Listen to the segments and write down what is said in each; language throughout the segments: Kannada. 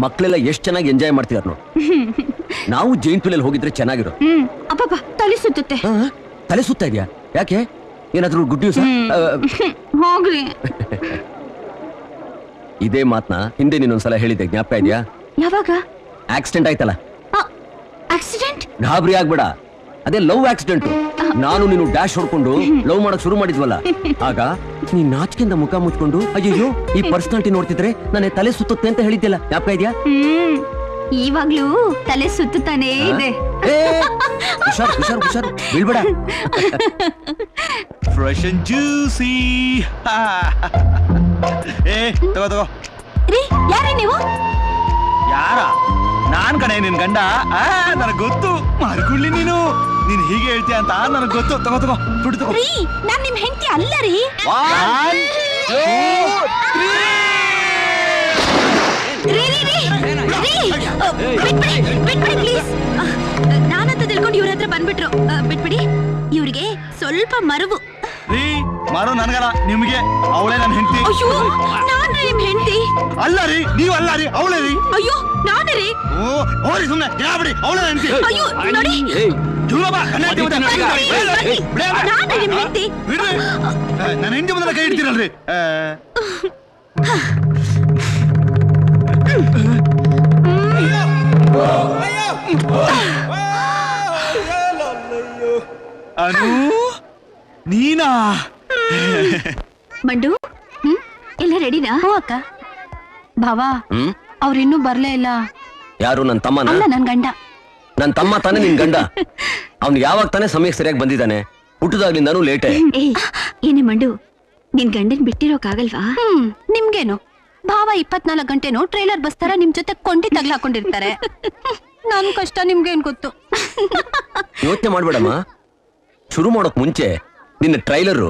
ಮಕ್ಕಳೆಲ್ಲ ಎಷ್ಟು ಚೆನ್ನಾಗಿ ಎಂಜಾಯ್ ಮಾಡ್ತಿದಾರ ನೋಡಿ. ನಾವು ಜೈಂಟ್ ವೀಲ್ ಹೋಗಿದ್ರೆ ಚೆನ್ನಾಗಿರೋ. ಅಬ್ಬಬ್ಬಾ ತಲೆ ಸುತ್ತುತ್ತೆ. ತಲೆ ಸುತ್ತಾ ಇದೆಯಾ? ಯಾಕೆ? ಏನಾದ್ರೂ ಗುಡ್ ನ್ಯೂಸ್? ಹೋಗ್ರಿ. ಇದೇ ಮಾತನ್ನ ಹಿಂದೆ ನೀನೊಂದ್ಸಲ ಹೇಳಿದ್ದೆ, ಜ್ಞಾಪಕ ಇದೆಯಾ? ಯಾವಾಗ? ಆಕ್ಸಿಡೆಂಟ್ ಆಯ್ತಲ್ಲ. ಆಕ್ಸಿಡೆಂಟ್? ಗಾಬರಿ ಆಗ್ಬೇಡ, ಅದೇ ಲವ್ ಆಕ್ಸಿಡೆಂಟ್. ನಾನು ನೀನು ಡ್ಯಾಶ್ ಹೊಡ್ಕೊಂಡು ಲವ್ ಮಾಡಕ್ ಶುರು ಮಾಡಿದ್ವಲ್ಲ, ಆಗ ನೀನ್ ನಾಚಿಕೆಯಿಂದ ಮುಖ ಮುಚ್ಕೊಂಡು ಅಯ್ಯೋ ಈ ಪರ್ಸನಾಲಿಟಿ ನೋಡ್ತಿದ್ರೆ ನನ್ನ ತಲೆ ಸುತ್ತುತ್ತೆ ಅಂತ ಹೇಳಿದ್ಯಲ್ಲ, ಜ್ಞಾಪಕ ಇದೆಯಾ? ಇವಾಗ್ಲೂ ತಲೆ ಸುತ್ತಾನೆ ಇದೆ. ಹುಷಾರ್ ಹುಷಾರ್ ಹುಷಾರ್, ಬೀಳ್ಬೇಡ. Fresh and juicy. ತಗೋ ತಗೋ. ರೀ, ಯಾರೇ ನೀವು? ಯಾರ? ನಾನ್ ಕಣೆ ನಿನ್ ಗಂಡ. ನನಗ್ ಗೊತ್ತು, ಮಾರ್ಕೊಳ್ಳಿ ನೀನು. ನೀನ್ ಹೀಗೆ ಹೇಳ್ತೀಯ ಅಂತ ನನಗ್ ಗೊತ್ತು. ತಗೋ ತಗೋ, ದುಡ್ಡು ತಗೋ. ರೀ, ನಾನ್ ನಿಮ್ ಹೆಂಡತಿ ಅಲ್ಲ ರೀ. ಪ್ಲೀಸ್, ನಾನಂತ ತಿಳ್ಕೊಂಡು ಇವ್ರ ಹತ್ರ ಬಂದ್ಬಿಟ್ರು. ಬಿಟ್ಬಿಡಿ. ಇವ್ರಿಗೆ ಸ್ವಲ್ಪ ಮರವು. ರೀ, ಮಾರು ನನ್ಗಲ್ಲ, ನಿಮ್ಗೆ. ಅವಳೇ ನನ್ ಹೆಂಡತಿ. ಅಯ್ಯೋ, ನಾನೇ ನಿಮ್ ಹೆಂಡತಿ. ಅಲ್ಲ ರೀ, ನೀವ್ ಅಲ್ಲ ರೀ, ಅವಳೇ ರೀ. ಅಯ್ಯೋ, ನಾನೇ ರೀ. ಹೋರಿ ಸುಮ್ನೆ, ಬಿಡಿ, ಅವಳೇ ಹೆಂಡತಿ. ಅಯ್ಯೋ, ನೋಡಿ. ನಾನೇ ನಿಮ್ ಹೆಂಡತಿ. ನನ್ನ ಹೆಂಡತಿ ಮುಂದೆ ಕೈ ಇಡ್ತೀರಲ್ರಿ. ಅನು, ನೀನಾ? ಮಂಡು, ಎಲ್ಲ ರೆಡಿನಾ? ಅಕ್ಕ. ಭಾವ, ಅವ್ರಿನ್ನೂ ಬರ್ಲೇ ಇಲ್ಲ. ಯಾರು? ನನ್ ತಮ್ಮನ? ಅಲ್ಲ, ನನ್ ಗಂಡ. ನನ್ ತಮ್ಮ ತಾನೇ ನಿನ್ ಗಂಡ. ಅವ್ನು ಯಾವಾಗ ತಾನೇ ಸಮಯಕ್ಕೆ ಸರಿಯಾಗಿ ಬಂದಿದ್ದಾನೆ. ಹುಟ್ಟದಾಗ್ಲಿಂದಾನು ಲೇಟೆ. ಏನೇ ಮಂಡು, ನಿನ್ ಗಂಡನ್ ಬಿಟ್ಟಿರೋಕಾಗಲ್ವಾ? ನಿಮ್ಗೇನು ಭಾವ 24 ಗಂಟೆನೋ ಟ್ರೈಲರ್ ಬಸ್ ತರ ನಿಮ್ ಜೊತೆ ಕೊಂಡಿ ತಗ್ಲಾಕೊಂಡಿರ್ತಾರೆ. ನನ್ ಕಷ್ಟ ನಿಮ್ಗೇನ್ ಗೊತ್ತು? ಯೋಚನೆ ಮಾಡ್ಬೇಡಮ್ಮ. ಶುರು ಮಾಡೋಕ್ ಮುಂಚೆ ನಿನ್ನ ಟ್ರೈಲರ್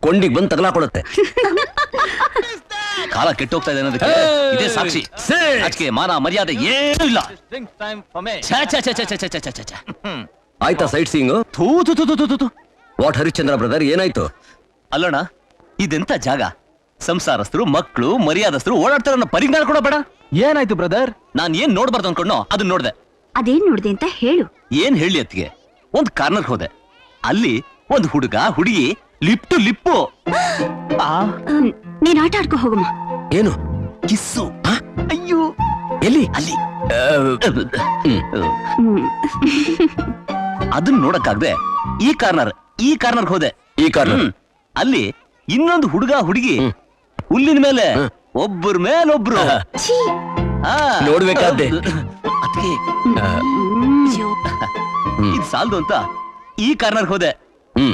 ಕೊಂಡಿಗೆ ಬಂದು ತಗಲಾಕೊಳುತ್ತೆ. ಕಾಲ ಕೆಟ್ಟೋಗ್ತಾ ಇದೆ ಅನ್ನೋದಕ್ಕೆ ಇದೇ ಸಾಕ್ಷಿ. ಅದಕ್ಕೆ ಮಾನ ಮರ್ಯಾದೆ ಏನೂ ಇಲ್ಲ. ಆಯ್ತಾ site seeing? What Harishchandra brother, ಏನಾಯ್ತು? ಅಲ್ಲೋಣ, ಇದೆಂತ ಜಾಗ? ಸಂಸಾರಸ್ಥರು, ಮಕ್ಕಳು, ಮರ್ಯಾದಸ್ಥರು ಓಡಾಡ್ತಾರ ಅನ್ನೋ ಪರಿಜ್ಞಾನ ಕೂಡ ಬೇಡ. ಏನಾಯ್ತು ಬ್ರದರ್? ನಾನ್ ಏನ್ ನೋಡ್ಬಾರ್ದು ಅನ್ಕೊಂಡೋ ಅದನ್ನ ನೋಡ್ದೆ. ಅದೇನ್ ನೋಡ್ದೆ ಅಂತ ಹೇಳು. ಏನ್ ಹೇಳಿ ಅತ್ತಿಗೆ? ಒಂದ್ ಕಾರ್ನರ್ ಹೋದೆ, ಅಲ್ಲಿ ಒಂದ್ ಹುಡುಗ ಹುಡುಗಿ ಲಿಪ್ ಟು ಲಿಪ್ಪು. ನೀನ್ ಆಟ ಆಡ್ಕೊ ಹೋಗಮ್ಮ. ಏನು? ಕಿಸ್ಸು. ಅಯ್ಯೋ, ಎಲ್ಲಿ? ಅಲ್ಲಿ. ಅದನ್ನ ನೋಡಕ್ಕಾಗ್ದೆ ಈ ಕಾರ್ನರ್ ಹೋದೆ. ಈ ಕಾರ್ನರ್ ಅಲ್ಲಿ ಇನ್ನೊಂದು ಹುಡುಗ ಹುಡುಗಿ ಹುಲ್ಲಿನ ಮೇಲೆ ಒಬ್ಬರ ಮೇಲೊಬ್ರು ನೋಡ್ಬೇಕಾದ್ದೆ. ಅದಕ್ಕೆ ಇದು ಸಾಲದು ಅಂತ ಈ ಕಾರ್ನರ್ ಹೋದೆ.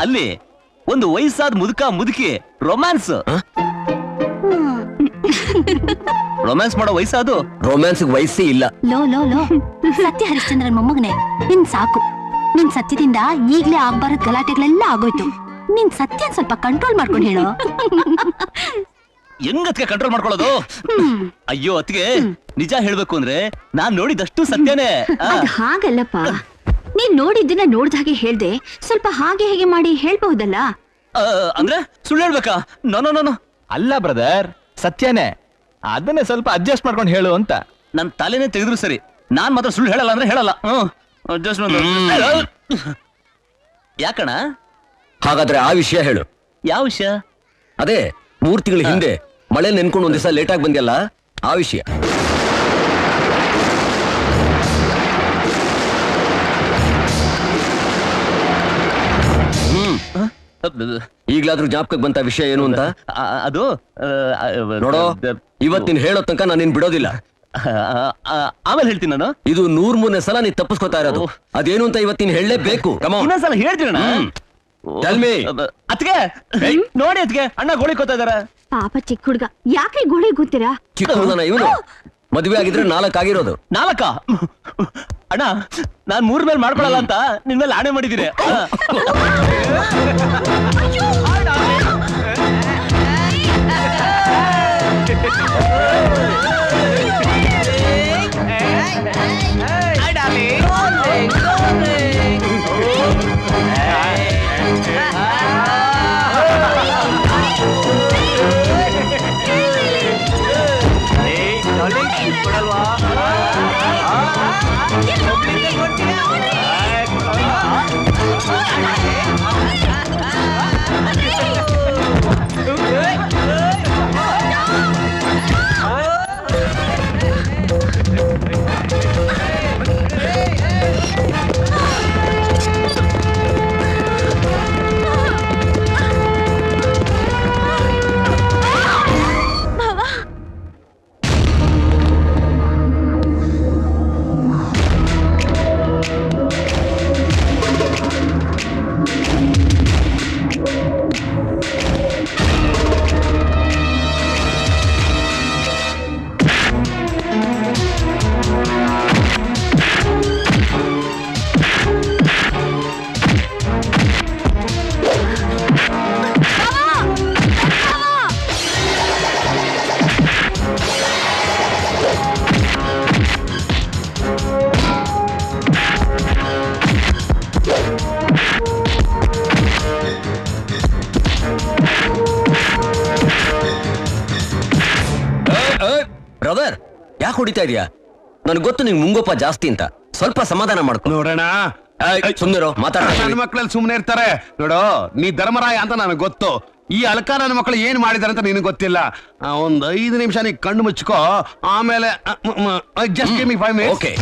ಅಲ್ಲಿ ಒಂದು ವಯಸ್ಸಾದ ಮುದುಕಿ ರೊಮ್ಯಾನ್ಸ್ ಮಾಡೋ ವಯಸ್ಸಾದು. ರೊಮ್ಯಾನ್ಸ್ ವಯಸ್ಸೇ ಇಲ್ಲ. ಲೋ ಲೋ ಲೋ, ಸತ್ಯ ಹರಿಶ್ಚಂದ್ರನ್ ಮೊಮ್ಮಗನೆ, ನಿನ್ ಸಾಕು. ನಿನ್ ಸತ್ಯದಿಂದ ಈಗ್ಲೇ ಆಗ್ಬಾರದ್ ಗಲಾಟೆಗಳೆಲ್ಲ ಆಗೋಯ್ತು. ನಿನ್ ಸತ್ಯ ಸ್ವಲ್ಪ ಕಂಟ್ರೋಲ್ ಮಾಡ್ಕೊಂಡು ಹೇಳೋ. ಹೆಂಗತ್ಗೆ ಕಂಟ್ರೋಲ್ ಮಾಡ್ಕೊಳ್ಳೋದು? ಅಯ್ಯೋ ಅತ್ತಿಗೆ, ನಿಜ ಹೇಳ್ಬೇಕು ಅಂದ್ರೆ ನಾನ್ ನೋಡಿದಷ್ಟು ಸತ್ಯನೇ. ಹಾಗಲ್ಲಪ್ಪ, ನೀನ್ ನೋಡಿದ್ದನ್ನ ನೋಡ್ದ ಹಾಗೆ ಹೇಳ್ದೆ. ಸ್ವಲ್ಪ ಹಾಗೆ ಹೇಗೆ ಮಾಡಿ ಹೇಳ್ಬಹುದಲ್ಲ. ಅಂದ್ರೆ ಸುಳ್ಳು ಹೇಳ್ಬೇಕಾ? ನೋ. ಅಲ್ಲ ಬ್ರದರ್, ಸತ್ಯನೇ. ಅದನ್ನೇ ಸ್ವಲ್ಪ ಅಡ್ಜಸ್ಟ್ ಮಾಡ್ಕೊಂಡು ಹೇಳು ಅಂತ. ನನ್ ತಲೆನೇ ತೆಗೆದ್ರು ಸರಿ, ನಾನ್ ಮಾತ್ರ ಸುಳ್ಳು ಹೇಳಲ್ಲ ಅಂದ್ರೆ ಹೇಳಲ್ಲ. ಯಾಕಣ? ಹಾಗಾದ್ರೆ ಆ ವಿಷಯ ಹೇಳು. ಯಾವ ವಿಷಯ? ಅದೇ 3 ತಿಂಗಳ ಹಿಂದೆ ಮಳೆ ನೆನ್ಕೊಂಡು ಒಂದ್ ದಿವಸ ಲೇಟ್ ಆಗಿ ಬಂದಿಯಲ್ಲ, ಆ ವಿಷಯ. ಈಗ್ಲಾದ್ರೂ ಜ್ಞಾಪಕಕ್ಕೆ ಬಂತ ವಿಷಯ ಏನು ಅಂತ? ಅದು ನೋಡೋ, ಇವತ್ತಿನ ಹೇಳೋ ತನಕ ನಾನು ನಿನ್ ಬಿಡೋದಿಲ್ಲ. ಆಮೇಲೆ ಹೇಳ್ತೀನಿ ನಾನು. ಇದು 100-3 ಸಲ ನೀ ತಪ್ಪಿಸ್ಕೊತಾ ಇರೋದು. ಅದೇನು ಅಂತ ಇವತ್ತಿನ ಹೇಳಲೇಬೇಕು. ಇನ್ನೊಂದ್ಸಲ ಹೇಳ್ತೀರಣ್ಣ. ಅತ್ಗೆ ನೋಡಿ, ಅತ್ಗೆ ಅಣ್ಣ ಗೋಳಿ ಕೋತಾ ಇದಾರ. ಪಾಪ ಚಿಕ್ಕ ಹುಡುಗ, ಯಾಕೆ ಗೋಳಿ ಕೂತೀರಾ? ಚಿಕ್ಕ ಹುಡುಗನ ಇವನು. ಮದುವೆ ಆಗಿದ್ರೆ 4 ಆಗಿರೋದು. 4? ಅಣ್ಣ, ನಾನ್ 3 ಮೇಲೆ ಮಾಡ್ಕೊಳಲ್ಲ ಅಂತ ನಿನ್ ಮೇಲೆ ಆಣೆ ಮಾಡಿದೀನಿ. ಹೊಡಿತಾ ಇದೀಯಾ? ನನ್ಗೆ ಗೊತ್ತು ನಿಂಗೆ ಮುಂಗೋಪ ಜಾಸ್ತಿ ಅಂತ. ಸ್ವಲ್ಪ ಸಮಾಧಾನ ಮಾಡ್ಕೊ. ನೋಡೋಣ. ಸುಮ್ನಿರೋ, ಮಾತಾಡ. ನನ್ನ ಮಕ್ಕಳಲ್ಲಿ ಸುಮ್ನೆ ಇರ್ತಾರೆ ನೋಡು. ನೀ ಧರ್ಮರಾಯ ಅಂತ ನನಗೆ ಗೊತ್ತು. ಈ ಅಲ್ಕ ನನ್ನ ಮಕ್ಕಳು ಏನ್ ಮಾಡಿದಾರೆ ಅಂತ ನಿನಗೆ ಗೊತ್ತಿಲ್ಲ. ಒಂದ್ 5 ನಿಮಿಷ ನೀ ಕಣ್ಣು ಮುಚ್ಕೋ, ಆಮೇಲೆ just give me 5 minutes. Okay.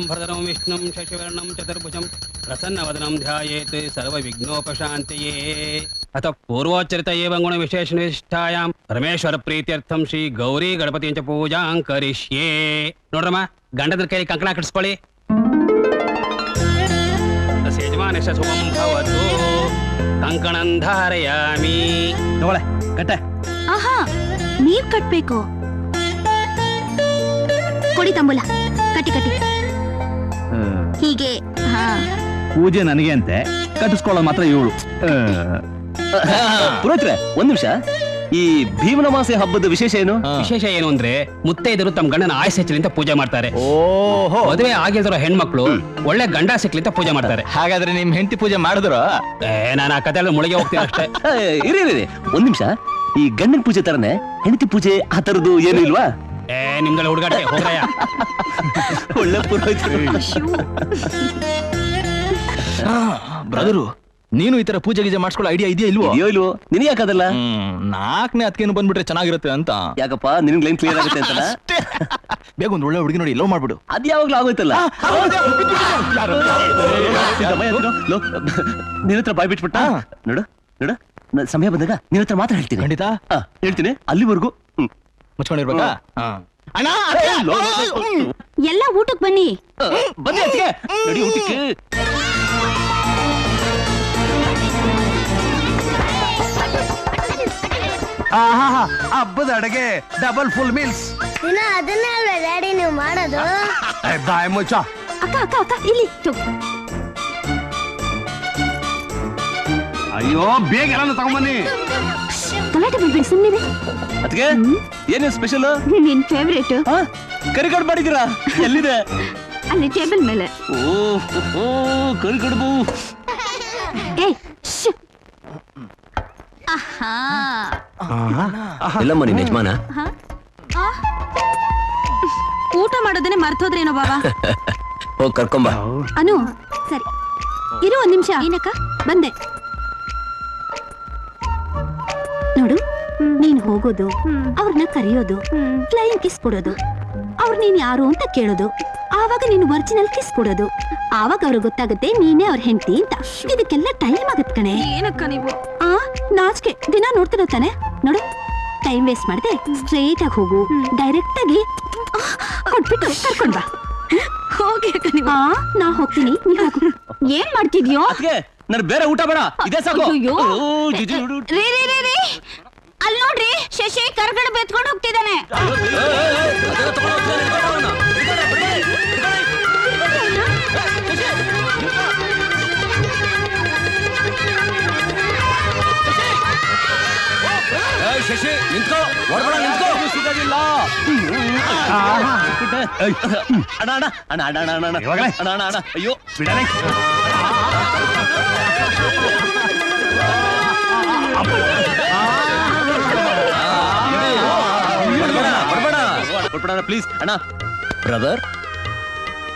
भरदरं विष्णुं शशिवर्णं चतुर्भुजं प्रसन्नवदनं ध्यायेत् सर्वविघ्नोपशान्तये। अतः पूर्वोच्चरित एवं गुणविशेषनिष्ठायां परमेश्वर प्रीत्यर्थं श्री गौरी गणपति च पूजां करिष्ये। ನೋಡ್ರಮ್ಮ, ಗಂಡದ ಕೈಲಿ ಕಂಕಣ ಕಟ್ಟಿಸ್ಕೊಳ್ಳಿ. ಯಜಮಾನಸ್ಯ ಶುಭಂ ಭವತು. ಕಂಕಣಂ ಧಾರಯಾಮಿ. ತಗೊಳ್ಳೆ ಕಟ್ಟೆ. ಆಹಾ, ನೀವ್ ಕಟ್ಬೇಕು. ಕೊಡಿ ತಾಂಬೂಲ, ಕಟ್ಟಿ ಕಟ್ಟಿ ಹೀಗೆ. ಹಾ, ಪೂಜೆ ನನಗೆ ಅಂತೆ, ಕಟ್ಟಿಸ್ಕೊಳ್ಳೋದು ಮಾತ್ರ ಇವಳು. ಪುರೋಹಿತ್ರೆ, ಒಂದ್ ನಿಮಿಷ. ಈ ಭೀಮನಮಾಸೆ ಹಬ್ಬದ ವಿಶೇಷ ಏನು? ವಿಶೇಷ ಏನು ಅಂದ್ರೆ ಮುತ್ತೈದರು ತಮ್ಮ ಗಂಡನ ಆಯುಸ್ ಹೆಚ್ಚಲಿ ಅಂತ ಪೂಜೆ ಮಾಡ್ತಾರೆ. ಓಹೋ, ಮದುವೆ ಆಗಿಲ್ದಿರೋ ಹೆಣ್ಮಕ್ಳು ಒಳ್ಳೆ ಗಂಡ ಸಿಕ್ಲಿ ಅಂತ ಪೂಜೆ ಮಾಡ್ತಾರೆ. ಹಾಗಾದ್ರೆ ನಿಮ್ ಹೆಂಡತಿ ಪೂಜೆ ಮಾಡಿದ್ರು? ನಾನು ಆ ಕಥೆ ಮುಳುಗಿ ಹೋಗ್ತೀನಿ ಅಷ್ಟೇ. ಇರಿ ಒಂದ್ ನಿಮಿಷ. ಈ ಗಂಡನ ಪೂಜೆ ತರನೇ ಹೆಂಡತಿ ಪೂಜೆ ಆ ತರದ್ದು ಏನು ಇಲ್ವಾ? ನಿಮ್ದೆಲ್ಲ ಹುಡುಗಾಟೆ ಹೋಗ್ರಯ್ಯ. ಒಳ್ಳೆ ಪುರೋಹಿತರು. ಬ್ರದರು, ನೀನು ಈ ತರ ಪೂಜೆ ಗೀಜೆ ಮಾಡಿಸ್ಕೊಳ್ಳೋ ಐಡಿಯಾ ಇದೆಯಾ ಇಲ್ವೋ? ಇಲ್ವೋ? ನಿನಗೆ ಯಾಕದಲ್ಲ? 4ನೇ ಅದಕ್ಕೇನು ಬಂದ್ಬಿಟ್ರೆ ಚೆನ್ನಾಗಿರುತ್ತೆ ಅಂತ. ಯಾಕಪ್ಪ, ನಿನ್ಗೆ ಲೈನ್ ಕ್ಲಿಯರ್ ಆಗುತ್ತೆ ಅಂತ? ಬೇಗ ಒಂದ್ ಒಳ್ಳೆ ಹುಡುಗಿ ನೋಡಿ ಲವ್ ಮಾಡ್ಬಿಡು. ಅದ್ ಯಾವಾಗ್ಲೂ ಆಗೋಯ್ತಲ್ಲ. ನಿನ್ನ ಹತ್ರ ಬಾಯ್ ಬಿಟ್ಬಿಟ್ಟ. ನೋಡು ನೋಡು, ಸಮಯ ಬಂದಾಗ ನಿನ್ನ ಹತ್ರ ಮಾತ್ರ ಹೇಳ್ತೀನಿ. ಖಂಡಿತ ಹೇಳ್ತೀನಿ. ಅಲ್ಲಿವರೆಗೂ ಮುಚ್ಕೊಂಡಿರ್ಬೇಕಾ? ಅಣ್ಣ, ಎಲ್ಲ ಊಟಕ್ಕೆ ಬನ್ನಿ. ಬನ್ನಿ ಅದಕ್ಕೆ ನಡಿ ಊಟಕ್ಕೆ. ಹಬ್ಬದ ಅಡುಗೆ ಡಬಲ್ ಫುಲ್ ಮೀಲ್ಸ್. ಅದನ್ನೇ ಅಲ್ವೇ ಡ್ಯಾಡಿ ನೀವು ಮಾಡೋದು? ಬಾಯ್ ಮುಚ್ಚ. ಅಕ್ಕ ಅಕ್ಕ ಅಕ್ಕ, ಇಲ್ಲಿ ಅಯ್ಯೋ, ಬೇಗ ಎಲ್ಲ ತಗೊಂಬನ್ನಿ. ಗಲಾಟೆ ಬಿಡ್ಬೇಡಿ, ಸುಮ್ಮನೆ. ಅದಕ್ಕೆ ಏನೇ ಸ್ಪೆಷಲ್? ನಿನ್ ಫೇವ್ರೇಟ್ ಕರಿಗಡ್ ಮಾಡಿದೀರಾ? ಎಲ್ಲಿದೆ? ಅಲ್ಲಿ ಟೇಬಲ್ ಮೇಲೆ. ಓ ಕರಿಗಡುಬು. ಏ, ಆಹಾ, ಎಲ್ಲಮ್ಮ ನಿನ್ ಯಜಮಾನ? ಊಟ ಮಾಡೋದನ್ನೇ ಮರ್ತೋದ್ರೇನೋ ಬಾಬಾ. ಹೋಗ್ ಕರ್ಕೊಂಬ. ಅನು, ಸರಿ ಇರು ಒಂದ್ ನಿಮಿಷ. ಏನಕ್ಕ? ಬಂದೆ. ನೋಡು, ನೀನ್ ಹೋಗೋದು, ಅವ್ರನ್ನ ಕರೆಯೋದು, ಫ್ಲೈಯಿಂಗ್ ಕಿಸ್ ಕೊಡೋದು, ಅವ್ರು ನೀನ್ ಯಾರು ಅಂತ ಕೇಳೋದು, ಆವಾಗ ನೀನು ಒರಿಜಿನಲ್ ಕಿಸ್ ಕೊಡೋದು, ಆವಾಗ ಅವ್ರಿಗೆ ಗೊತ್ತಾಗುತ್ತೆ ನೀನೇ ಅವ್ರ ಹೆಂಡತಿ ಅಂತ. ಇದಕ್ಕೆಲ್ಲ ಟೈಮ್ ಆಗತ್ ಕಣೆ. ಏನಕ್ಕ ನೀವು ನಾಚಿಕೆ ದಿನ ನೋಡ್ತಿರೋ ತಾನೆ? ನೋಡು, ಟೈಮ್ ವೇಸ್ಟ್ ಮಾಡದೆ ಸ್ಟ್ರೇಟ್ ಆಗಿ ಹೋಗು. ಡೈರೆಕ್ಟ್ ಆಗಿ ಕೊಟ್ಬಿಟ್ಟು ಕರ್ಕೊಂಡ್ ಬಾ. ಹೋಗಿ ಅಕ್ಕ ನೀವು. ನಾ ಹೋಗ್ತೀನಿ, ನೀ ಹೋಗು. ಏನ್ ಮಾಡ್ತಿದ್ಯೋ? ನನ್ ಬೇರೆ ಊಟ ಬೇಡ, ಇದೇ ಸಾಕು. ಅಲ್ಲಿ ನೋಡ್ರಿ, ಶಶಿ ಕರ್ಗಡ ಬೆತ್ಕೊಂಡು ಹೋಗ್ತಿದ್ದಾನೆ. ಶಶಿ, ನಿಂತ್ಕೋ, ಹೊರಗಡೆ ನಿಂತ್ಕೋ. ಸಿಗೋದಿಲ್ಲ. ಅಣ್ಣ ಅಣ್ಣ ಅಣ್ಣ ಅಣ್ಣ ಅಣ್ಣ ಅಣ್ಣ ಅಣ್ಣ ಅಣ್ಣ ಅಣ್ಣ ಅಯ್ಯೋ ಬಿಡನೆ. ಕೊಡ್ಬೇಡ ಪ್ಲೀಸ್ ಅಣ್ಣ. ಬ್ರದರ್,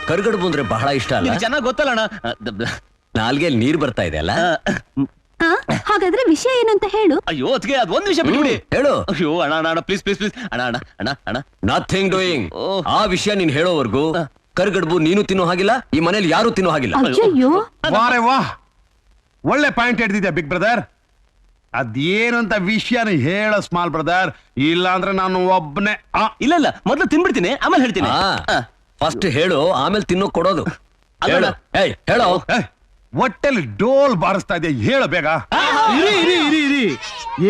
ಕರಿಗಡುಬು ಅಂದ್ರೆ ಬಹಳ ಇಷ್ಟ ಅಲ್ಲ? ಚೆನ್ನಾಗಿ ಗೊತ್ತಲ್ಲ ಅಣ್ಣ. ನಾಲ್ಗೆಲ್ ನೀರ್ ಬರ್ತಾ ಇದೆ ಅಲ್ಲ? ಆ, ಹಾಗಾದ್ರೆ ವಿಷಯ ಏನು ಅಂತ ಹೇಳು. ಅಯ್ಯೋ ಅದಕ್ಕೆ ಅದ್ ಒಂದ್ ವಿಷಯ ಬಿಟ್ಬಿಡಿ. ಹೇಳು. ಅಯ್ಯೋ ಅಣ್ಣ ಅಣ್ಣ ಅಣ್ಣ ಪ್ಲೀಸ್ ಪ್ಲೀಸ್ ಪ್ಲೀಸ್ ಅಣ್ಣ ಅಣ್ಣ ಅಣ್ಣ ಅಣ್ಣ ನಥಿಂಗ್ ಡೂಯಿಂಗ್. ಓಹ್. ಆ ವಿಷಯ ನೀನ್ ಹೇಳೋವರೆಗೂ ಕರ್ಗಡ್ಬು ನೀನು ತಿನ್ನೋ ಹಾಗಿಲ್ಲ, ಈ ಮನೇಲಿ ಯಾರು ತಿನ್ನೋ ಹಾಗಿಲ್ಲ. ಅಯ್ಯಯ್ಯೋ, ವಾರೆ ವಾ, ಒಳ್ಳೆ ಪಾಯಿಂಟ್ ಹಿಡ್ದಿದ್ಯಾ ಬಿಗ್ ಬ್ರದರ್. ಅದೇನು ಅಂತ ವಿಷಯನ ಹೇಳ ಸ್ಮಾಲ್ ಬ್ರದರ್, ಇಲ್ಲ ಅಂದ್ರೆ ನಾನು ಒಬ್ಬನೇ. ಇಲ್ಲ ಇಲ್ಲ ಮೊದ್ಲು ತಿನ್ಬಿಡ್ತೀನಿ ಆಮೇಲೆ ಹೇಳ್ತೀನಿ. ಫಸ್ಟ್ ಹೇಳು, ಆಮೇಲೆ ತಿನ್ನೋಕ್ ಕೊಡೋದು. ಅಲ್ಲ. ಹೇಳು. ಏಯ್ ಹೇಳೋ. ಹೊಟ್ಟೆಲಿ ಡೋಲ್ ಬಾರಿಸ್ತಾ ಇದೆಯಾ, ಹೇಳು ಬೇಗ. ಇರಿ ಇರಿ ಇರಿ ಇರಿ,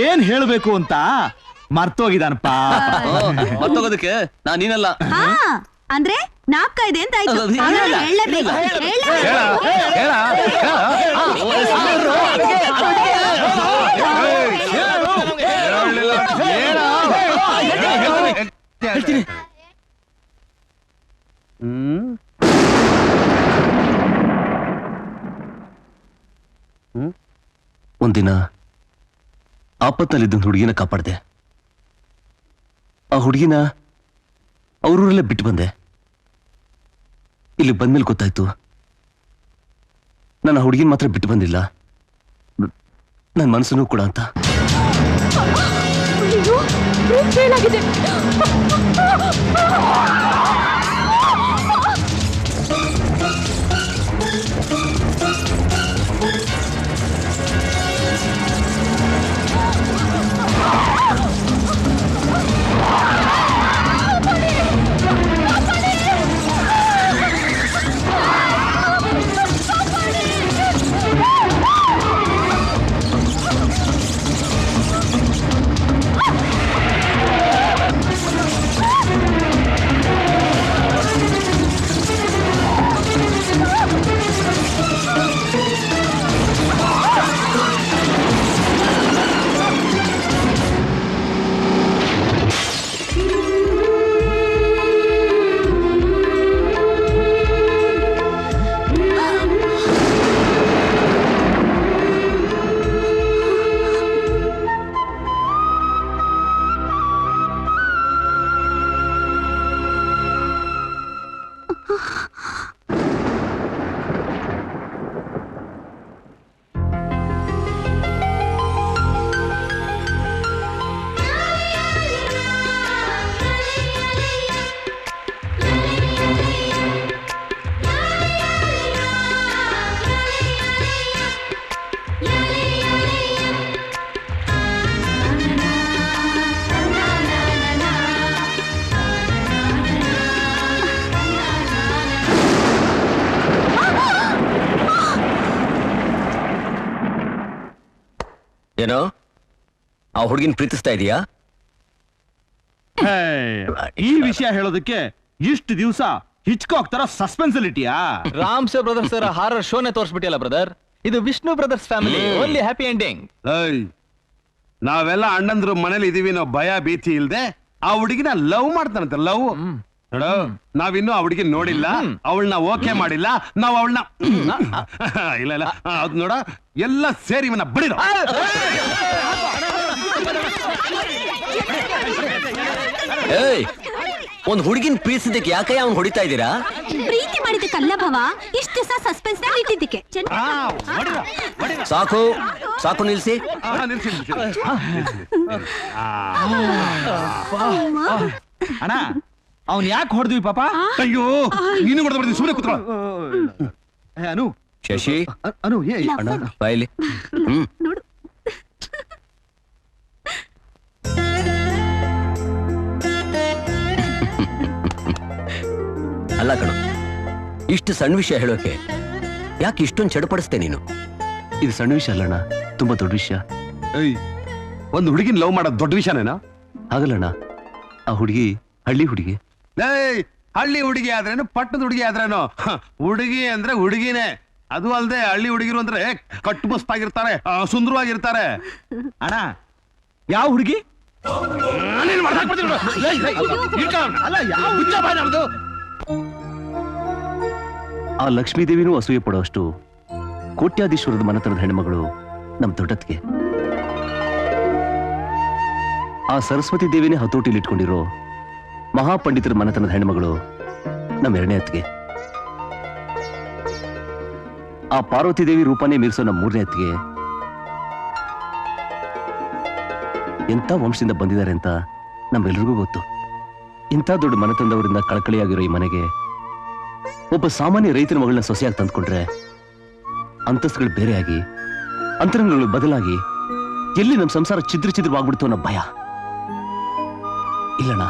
ಏನ್ ಹೇಳ್ಬೇಕು ಅಂತ ಮರ್ತೋಗಿದಾನಪ್ಪ. ಮತ್ತೋಗೋದಕ್ಕೆ ನೀನಲ್ಲ. ಹಾ ಅಂದ್ರೆ ನಾಪ್ಕ ಇದೆ ಅಂತ ಆಯ್ತು. ಇಲ್ಲ, ಹಾಗಾದ್ರೆ ಇಲ್ಲ, ಹೇಳಲೇಬೇಕು. ಹೇಳ, ಹೇಳ್ತೀನಿ. ಒಂದಿನ ಆಪತ್ತಲ್ಲಿದ್ದ ಹುಡುಗಿನ ಕಾಪಾಡ್ದೆ. ಆ ಹುಡುಗಿನ ಅವ್ರೂರಲ್ಲೇ ಬಿಟ್ಟು ಬಂದೆ. ಇಲ್ಲಿ ಬಂದ್ಮೇಲೆ ಗೊತ್ತಾಯ್ತು, ನಾನು ಆ ಹುಡುಗಿನ ಮಾತ್ರ ಬಿಟ್ಟು ಬಂದಿಲ್ಲ, ನನ್ನ ಮನಸ್ಸನ್ನು ಕೂಡ ಅಂತ. ಅಯ್ಯೋ, ಏನಾಗಿದೆ? ಏನೋ ಆ ಹುಡುಗಿನ ಪ್ರೀತಿಸ್ತಾ ಇದೀಯಾ? ಈ ವಿಷಯ ಹೇಳೋದಕ್ಕೆ ಇಷ್ಟು ದಿವಸ ಹಿಚ್ಕಾಕ್ ತರ ಸಸ್ಪೆನ್ಸಿಲಿಟಿಯಾ? ರಾಮ್ಸ್ ಬ್ರದರ್ಸ್ ಹಾರರ್ ಶೋನೆ ತೋರಿಸ್ಬಿಟ್ಟಿಲ್ಲ ಬ್ರದರ್. ಇದು Vishnu brothers family, only happy ending. ನಾವೆಲ್ಲ ಅಣ್ಣಂದ್ರು ಮನೇಲಿ ಇದೀವಿ, ನಾವು ಭಯ ಭೀತಿ ಇಲ್ದೆ ಆ ಹುಡುಗಿನ ಲವ್ ಮಾಡ್ತಾನಂತೆ. ಲವ್ ನೋಡು, ನಾವಿನ್ನೂ ಆ ಹುಡುಗಿ ನೋಡಿಲ್ಲ, ಅವಳನ್ನ ಓಕೆ ಮಾಡಿಲ್ಲ, ನಾವ್ ಅವಳನ್ನ ಇಲ್ಲ ಇಲ್ಲ ಅದ್ ನೋಡ, ಎಲ್ಲ ಸೇರಿ ಇವನ್ನ ಬಡಿರೋ. ಏಯ್, ಒಂದ್ ಹುಡುಗಿನ ಪ್ರೀತಿಸಿದ್ದಕ್ಕೆ ಯಾಕೆ ಅವ್ನು ಹೊಡಿತಾ ಇದ್ದೀರಾ? ಪ್ರೀತಿ ಮಾಡಿದ್ದಕ್ಕಲ್ಲ ಭವ, ಇಷ್ಟು ದಿವಸ ಸಸ್ಪೆನ್ಸ್ ನಲ್ಲಿ ಇಟ್ಟಿದ್ದಕ್ಕೆ. ಸಾಕು ಸಾಕು, ನಿಲ್ಸಿ. ಅಣ್ಣ ಅವ್ನ್ ಯಾಕೆ ಹೊಡೆದ್ವಿ ಪಾಪ? ಅಯ್ಯೋ, ನೀನು ಹೊಡೆದ ಬಿಡ್ತೀನಿ, ಸುಮ್ಮನೆ ಕೂತ್ಕೊಳ್ಳ. ಅನು ಶಶಿ, ಅನು ಏ ಅಣ್ಣ ಬಾಯ್ಲಿ. ನೋಡು, ಅಲ್ಲ ಕಣ, ಇಷ್ಟು ಸಣ್ಣ ವಿಷಯ ಹೇಳೋಕೆ ಯಾಕೆ ಇಷ್ಟೊಂದು ಚಡಪಡಿಸ್ತೆ ನೀನು? ಇದು ಸಣ್ಣ ವಿಷಯ ಅಲ್ಲಣ್ಣ, ತುಂಬಾ ದೊಡ್ಡ ವಿಷಯ. ಒಂದು ಹುಡುಗಿನ ಲವ್ ಮಾಡೋದು ದೊಡ್ಡ ವಿಷಯನೇನಾ? ಹಾಗಲ್ಲಣ್ಣ, ಆ ಹುಡುಗಿ ಹಳ್ಳಿ ಹುಡುಗಿ. ಹಳ್ಳಿ ಹುಡುಗಿ ಆದ್ರೇನು, ಪಟ್ಟದ ಹುಡುಗಿ ಆದ್ರೇನು, ಹುಡುಗಿ ಅಂದ್ರೆ ಹುಡುಗಿನೇ. ಅದು ಅಲ್ಲದೆ ಹಳ್ಳಿ ಹುಡುಗಿರು ಅಂದ್ರೆ ಕಟ್ಟುಮಸ್ತಾಗಿರ್ತಾರೆ, ಸುಂದರವಾಗಿರ್ತಾರೆ. ಅಣ್ಣ ಯಾವ ಹುಡುಗಿ? ಆ ಲಕ್ಷ್ಮೀದೇವಿನೂ ಅಸೂಯೆ ಪಡುವಷ್ಟು ಕೋಟ್ಯಾಧೀಶ್ವರದ ಮನೆತನದ ಹೆಣ್ಮಗಳು ನಮ್ ದೊಡ್ಡತ್ಗೆ. ಆ ಸರಸ್ವತಿ ದೇವಿನೇ ಹತೋಟಿಲಿ ಇಟ್ಕೊಂಡಿರೋ ಮಹಾಪಂಡಿತರ ಮನೆತನದ ಹೆಣ್ಮಗಳು ನಮ್ ಎರಡನೇ ಅತ್ತಿಗೆ. ಆ ಪಾರ್ವತಿ ದೇವಿ ರೂಪನೇ ಮೀರಿಸೋ ನಮ್ಮ ಮೂರನೇ ಅತ್ತಿಗೆ ಎಂತ ವಂಶದಿಂದ ಬಂದಿದ್ದಾರೆ ಅಂತ ನಮ್ಮೆಲ್ರಿಗೂ ಗೊತ್ತು. ಇಂಥ ದೊಡ್ಡ ಮನೆತನದವರಿಂದ ಕಳಕಳಿಯಾಗಿರೋ ಈ ಮನೆಗೆ ಒಬ್ಬ ಸಾಮಾನ್ಯ ರೈತನ ಮಗಳನ್ನ ಸೊಸೆಯಾಗಿ ತಂದ್ಕೊಂಡ್ರೆ ಅಂತಸ್ತುಗಳು ಬೇರೆಯಾಗಿ ಅಂತರಂಗಗಳು ಬದಲಾಗಿ ಎಲ್ಲಿ ನಮ್ಮ ಸಂಸಾರ ಛಿದ್ರವಾಗ್ಬಿಡ್ತು ಅನ್ನೋ ಭಯ. ಇಲ್ಲಣ್ಣ,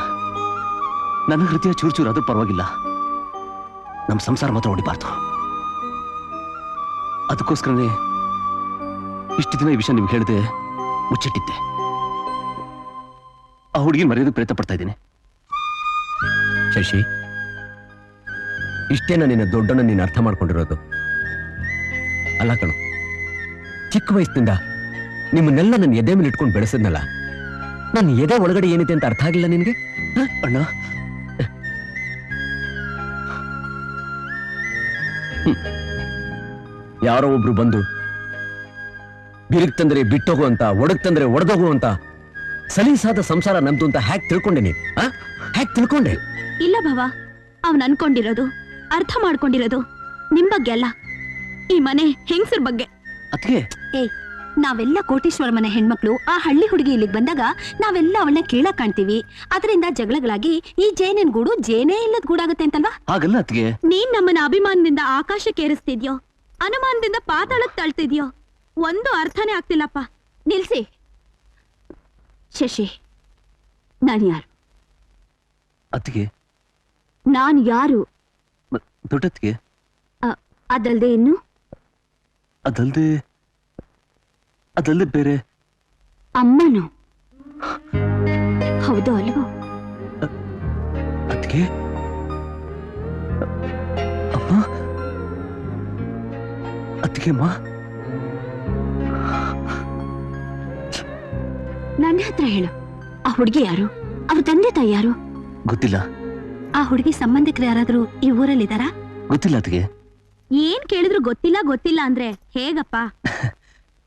ನನ್ನ ಹೃದಯ ಚೂರು ಅದು ಪರವಾಗಿಲ್ಲ, ನಮ್ಮ ಸಂಸಾರ ಮಾತ್ರ ಹೊಡಿಬಾರ್ದು. ಅದಕ್ಕೋಸ್ಕರನೇ ಇಷ್ಟು ದಿನ ಈ ವಿಷಯ ನಿಮ್ಗೆ ಹೇಳಿದೆ ಮುಚ್ಚಿಟ್ಟಿದ್ದೆ. ಆ ಹುಡುಗಿ ಮರ್ಯಾದೆ ಪ್ರಯತ್ನ ಪಡ್ತಾ ಇದ್ದೀನಿ. ಶಶಿ, ಇಷ್ಟೇನ ನಿನ್ನ ದೊಡ್ಡನ ನೀನು ಅರ್ಥ ಮಾಡ್ಕೊಂಡಿರೋದು? ಅಲ್ಲ ಕಣು, ಚಿಕ್ಕ ವಯಸ್ಸಿನಿಂದ ನಿಮ್ಮನ್ನೆಲ್ಲ ನನ್ನ ಎದೆ ಮೇಲೆ ಇಟ್ಕೊಂಡು ಬೆಳೆಸಿದ್ನಲ್ಲ, ನನ್ನ ಎದೆ ಒಳಗಡೆ ಏನಿದೆ ಅಂತ ಅರ್ಥ ಆಗಿಲ್ಲ ನಿನಗೆ? ಅಣ್ಣ, ಯಾರೋ ಒಬ್ರು ಬಂದು ಬಿರುಗ್ ತಂದ್ರೆ ಬಿಟ್ಟೋಗು ಅಂತ, ಒಡಗ್ ತಂದ್ರೆ ಒಡೆದೋಗು ಅಂತ, ಸಲೀಸಾದ ಸಂಸಾರ ನಮ್ದು ಅಂತ ಹ್ಯಾಕ್ ತಿಳ್ಕೊಂಡೆ ನೀನು? ಹ್ಯಾಕ್ ತಿಳ್ಕೊಂಡೆ? ಇಲ್ಲ ಭಾವ, ಅವನ್ ಅನ್ಕೊಂಡಿರೋದು, ಅರ್ಥ ಮಾಡ್ಕೊಂಡಿರೋದು ನಿಮ್ ಬಗ್ಗೆ ಅಲ್ಲ, ಈ ಮನೆ ಹೆಂಗಸರ್ ಬಗ್ಗೆ. ಅದಕ್ಕೆ ನಾವೆಲ್ಲ ಕೋಟೀಶ್ವರ ಮನೆ ಹೆಣ್ಮಕ್ಳು ಆ ಹಳ್ಳಿ ಹುಡುಗಿ ಇಲ್ಲಿಗೆ ಬಂದಾಗ ನಾವೆಲ್ಲ ಅವಳನ್ನ ಕೇಳಕ್ ಕಾಣ್ತೀವಿ. ಅದರಿಂದ ಜಗಳಗಳಾಗಿ ಈ ಜೇನಿನ ಗೂಡು ಜೇನೇ ಇಲ್ಲದ ಗೂಡಾಗುತ್ತೆ ಅಂತಲ್ವಾ? ಹಾಗಲ್ಲ ಅತ್ತಿಗೆ. ನೀನ್ ನಮ್ಮನ್ನ ಅಭಿಮಾನದಿಂದ ಆಕಾಶಕ್ಕೆ ಏರಿಸ್ತಿದ್ಯೋ, ಅನುಮಾನದಿಂದ ಪಾತಾಳಕ್ ತಳ್ತಿದ್ಯೋ, ಒಂದು ಅರ್ಥನೇ ಆಗ್ತಿಲ್ಲಪ್ಪ. ನಿಲ್ಸಿ ಶಶಿ, ನಾನ್ ಯಾರು? ಅತ್ತಿಗೆ, ನಾನ್ ಯಾರು? ದೊಡ್ಡತ್ತಿಗೆ. ಅದಲ್ದೆ ಇನ್ನು? ಅದಲ್ದೆ ಬೇರೆ ಅಮ್ಮನು. ಹೌದು ಅಲ್ವೋ? ಅತ್ತಿಗೆ, ಅಮ್ಮ, ಅತ್ತಿಗೆ ಅಮ್ಮ. ನನ್ನ ಹತ್ರ ಹೇಳು, ಆ ಹುಡುಗಿ ಯಾರು? ಅವ್ರ ತಂದೆ ತಾಯಿ ಯಾರು? ಗೊತ್ತಿಲ್ಲ. ಆ ಹುಡುಗಿ ಸಂಬಂಧಿಕರು ಯಾರಾದ್ರೂ ಈ ಊರಲ್ಲಿದಾರಾ? ಗೊತ್ತಿಲ್ಲ ಅತ್ತಿಗೆ. ಏನ್ ಕೇಳಿದ್ರು ಗೊತ್ತಿಲ್ಲ ಅಂದ್ರೆ ಹೇಗಪ್ಪ?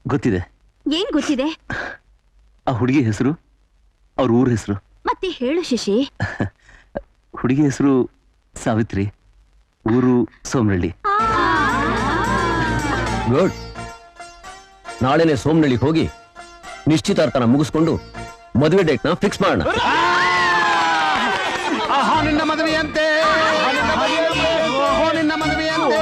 ಗೊತ್ತಿದೆ. ಏನ್ ಗೊತ್ತಿದೆ? ಆ ಹುಡುಗಿ ಹೆಸರು, ಅವ್ರ ಊರ ಹೆಸರು. ಮತ್ತೆ ಹೇಳು ಶಶಿ. ಹುಡುಗಿ ಹೆಸರು ಸಾವಿತ್ರಿ, ಊರು ಸೋಮನಹಳ್ಳಿ. ಗುಡ್. ನಾಳೆನೆ ಸೋಮನಹಳ್ಳಿಗೆ ಹೋಗಿ ನಿಶ್ಚಿತಾರ್ಥನ ಮುಗಿಸ್ಕೊಂಡು ಮದುವೆ ಡೇಟ್ನ ಫಿಕ್ಸ್ ಮಾಡೋಣ. ನಿನ್ನ ಮದುವೆಯಂತೆ, ನಿನ್ನ ಮದುವೆಯಂತೆ.